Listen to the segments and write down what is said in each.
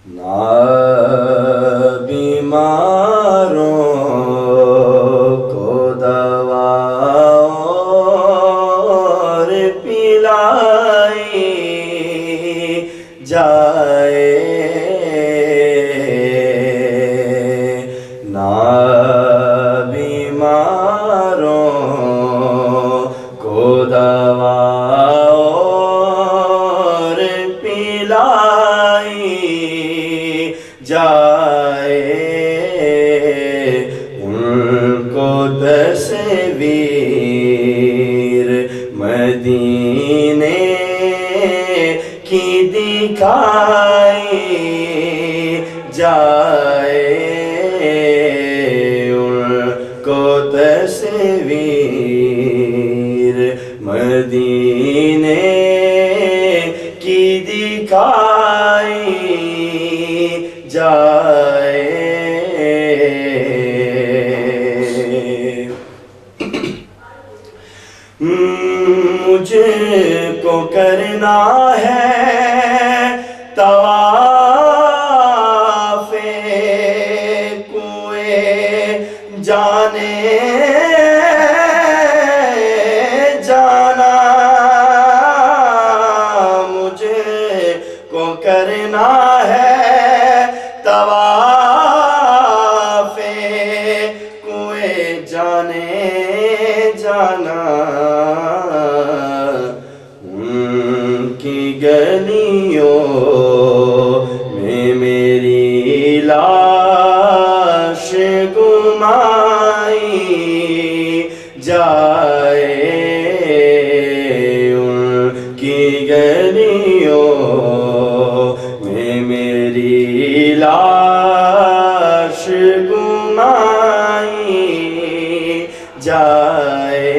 نہ بیماروں کو دوا اور پلائی جائے، نہ بیماروں کو دوا اور پلائی جائے، ان کو تصویر مدینے کی دکھائی جائے، ان کو تصویر مدینے کی دکھائی جائے۔ مجھ کو کرنا ہے طواف کوئے جانے جانا، مجھے کو کرنا ہے طواف کوئے جانے جانا، ان کی گلیوں میں میری لاش گمائی جائے، ان کی گلیوں میں میری لاش گمائی جائے۔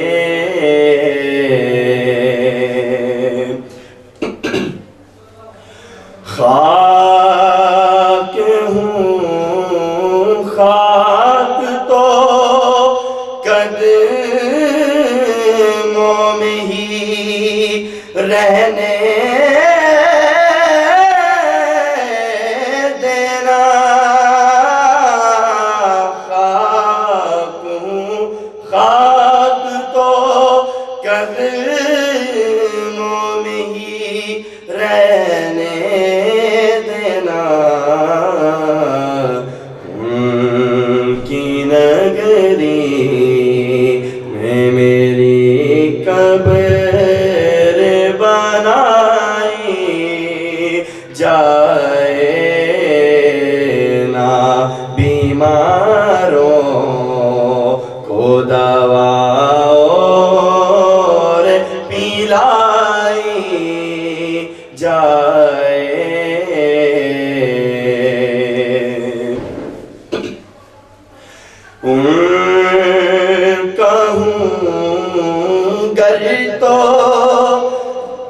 خاک ہوں خاک تو قدموں میں ہی رہنے دینا، خاک ہوں خاک تو قدموں میں ہی رہنے دینا، ان کی نگری میں میری قبر بنائی جائے، نہ بیماروں کو دوا اور پلائی جائے۔ کہوں گر تو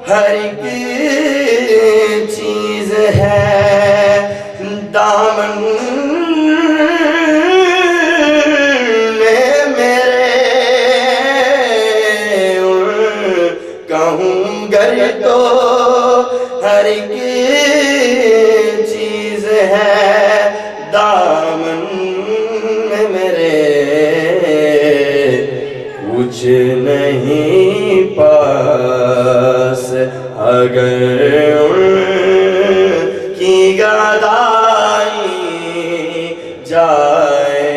ہر ایک چیز ہے دامن میں میرے، کہوں گر تو ہر ایک چیز ہے دامن میں میرے، کچھ نہیں پاس اگر ان کی گدائی جائے،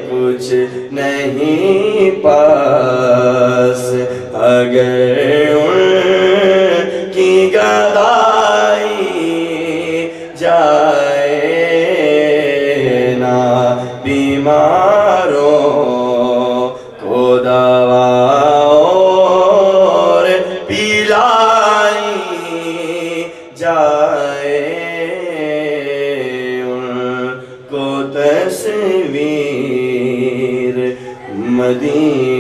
کچھ نہیں پاس اگر ان کی گدائی جائے، نہ بیماروں کو دوا اور پلائی جائے، ان کو تصویر مدینے